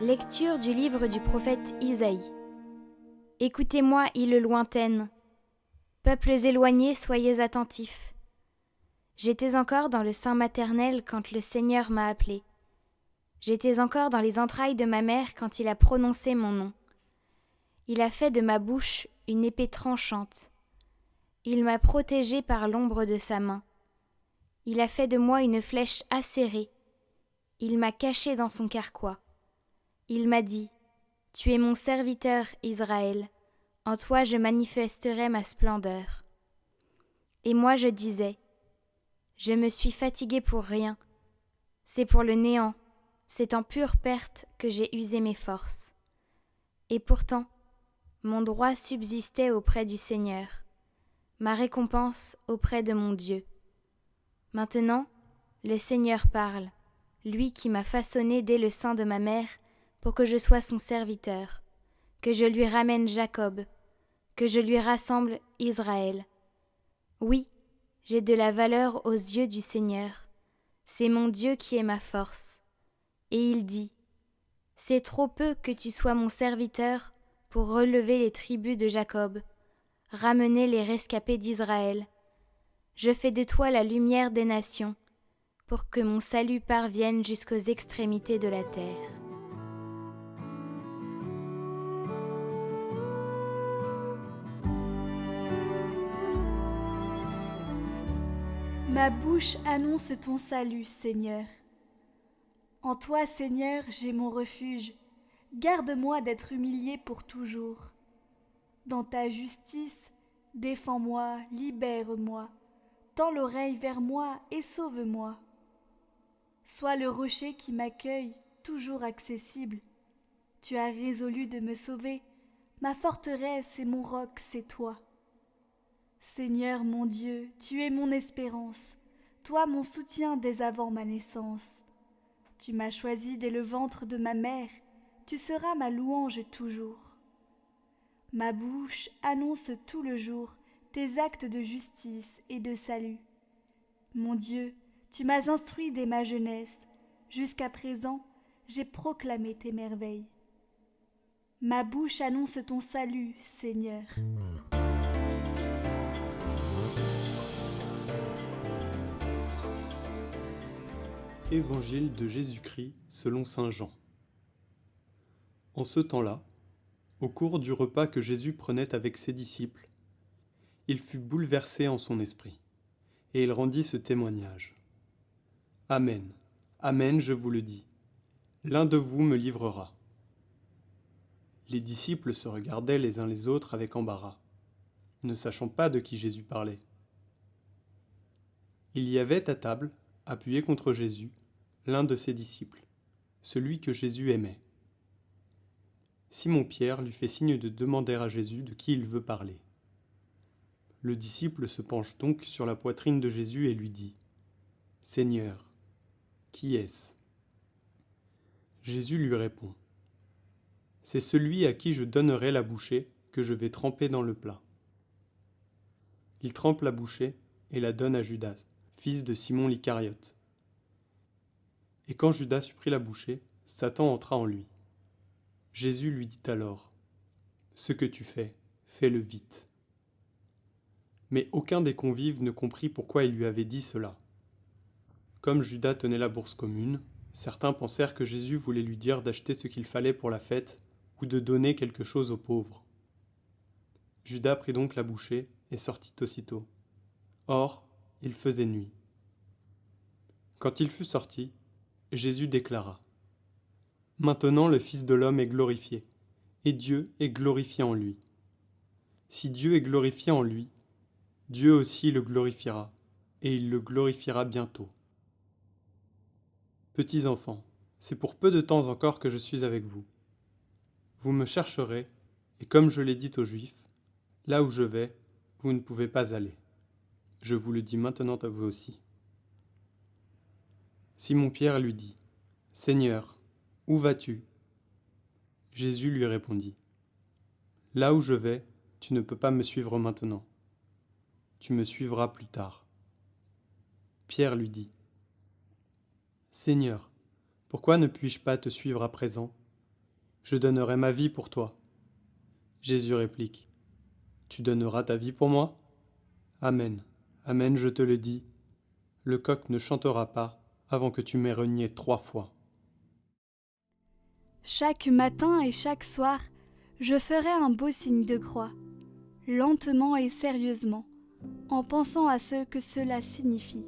Lecture du livre du prophète Isaïe. Écoutez-moi, îles lointaines. Peuples éloignés, soyez attentifs. J'étais encore dans le sein maternel quand le Seigneur m'a appelé. J'étais encore dans les entrailles de ma mère quand il a prononcé mon nom. Il a fait de ma bouche une épée tranchante. Il m'a protégée par l'ombre de sa main. Il a fait de moi une flèche acérée. Il m'a cachée dans son carquois. Il m'a dit, « Tu es mon serviteur, Israël. En toi je manifesterai ma splendeur. » Et moi je disais, « Je me suis fatigué pour rien. C'est pour le néant, c'est en pure perte que j'ai usé mes forces. » Et pourtant, mon droit subsistait auprès du Seigneur, ma récompense auprès de mon Dieu. Maintenant, le Seigneur parle, lui qui m'a façonné dès le sein de ma mère, pour que je sois son serviteur, que je lui ramène Jacob, que je lui rassemble Israël. Oui, j'ai de la valeur aux yeux du Seigneur, c'est mon Dieu qui est ma force. Et il dit, « C'est trop peu que tu sois mon serviteur pour relever les tribus de Jacob, ramener les rescapés d'Israël. Je fais de toi la lumière des nations, pour que mon salut parvienne jusqu'aux extrémités de la terre. » Ma bouche annonce ton salut, Seigneur. En toi, Seigneur, j'ai mon refuge. Garde-moi d'être humilié pour toujours. Dans ta justice, défends-moi, libère-moi. Tends l'oreille vers moi et sauve-moi. Sois le rocher qui m'accueille, toujours accessible. Tu as résolu de me sauver. Ma forteresse et mon roc, c'est toi. Seigneur mon Dieu, tu es mon espérance, toi mon soutien dès avant ma naissance. Tu m'as choisi dès le ventre de ma mère, tu seras ma louange toujours. Ma bouche annonce tout le jour tes actes de justice et de salut. Mon Dieu, tu m'as instruit dès ma jeunesse, jusqu'à présent j'ai proclamé tes merveilles. Ma bouche annonce ton salut, Seigneur. Évangile de Jésus-Christ selon saint Jean. En ce temps-là, au cours du repas que Jésus prenait avec ses disciples, il fut bouleversé en son esprit, et il rendit ce témoignage. Amen, amen, je vous le dis, l'un de vous me livrera. Les disciples se regardaient les uns les autres avec embarras, ne sachant pas de qui Jésus parlait. Il y avait à table, appuyé contre Jésus, l'un de ses disciples, celui que Jésus aimait. Simon-Pierre lui fait signe de demander à Jésus de qui il veut parler. Le disciple se penche donc sur la poitrine de Jésus et lui dit « Seigneur, qui est-ce » Jésus lui répond « C'est celui à qui je donnerai la bouchée que je vais tremper dans le plat. » Il trempe la bouchée et la donne à Judas, fils de Simon l'Icariote. Et quand Judas eut pris la bouchée, Satan entra en lui. Jésus lui dit alors, « Ce que tu fais, fais-le vite. » Mais aucun des convives ne comprit pourquoi il lui avait dit cela. Comme Judas tenait la bourse commune, certains pensèrent que Jésus voulait lui dire d'acheter ce qu'il fallait pour la fête ou de donner quelque chose aux pauvres. Judas prit donc la bouchée et sortit aussitôt. Or, il faisait nuit. Quand il fut sorti, Jésus déclara « Maintenant le Fils de l'homme est glorifié, et Dieu est glorifié en lui. Si Dieu est glorifié en lui, Dieu aussi le glorifiera, et il le glorifiera bientôt. Petits enfants, c'est pour peu de temps encore que je suis avec vous. Vous me chercherez, et comme je l'ai dit aux Juifs, là où je vais, vous ne pouvez pas aller. Je vous le dis maintenant à vous aussi. » Simon-Pierre lui dit, « Seigneur, où vas-tu » Jésus lui répondit, « Là où je vais, tu ne peux pas me suivre maintenant. Tu me suivras plus tard. » Pierre lui dit, « Seigneur, pourquoi ne puis-je pas te suivre à présent ? Je donnerai ma vie pour toi. Jésus réplique, tu donneras ta vie pour moi? Amen, amen, je te le dis, le coq ne chantera pas avant que tu m'aies renié 3 fois. Chaque matin et chaque soir, je ferai un beau signe de croix, lentement et sérieusement, en pensant à ce que cela signifie.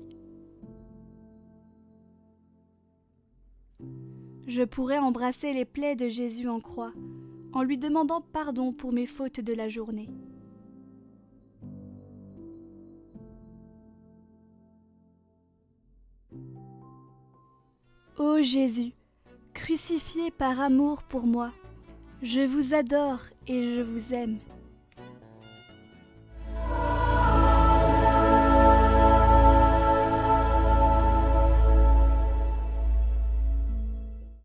Je pourrais embrasser les plaies de Jésus en croix, en lui demandant pardon pour mes fautes de la journée. Ô Jésus, crucifié par amour pour moi, je vous adore et je vous aime.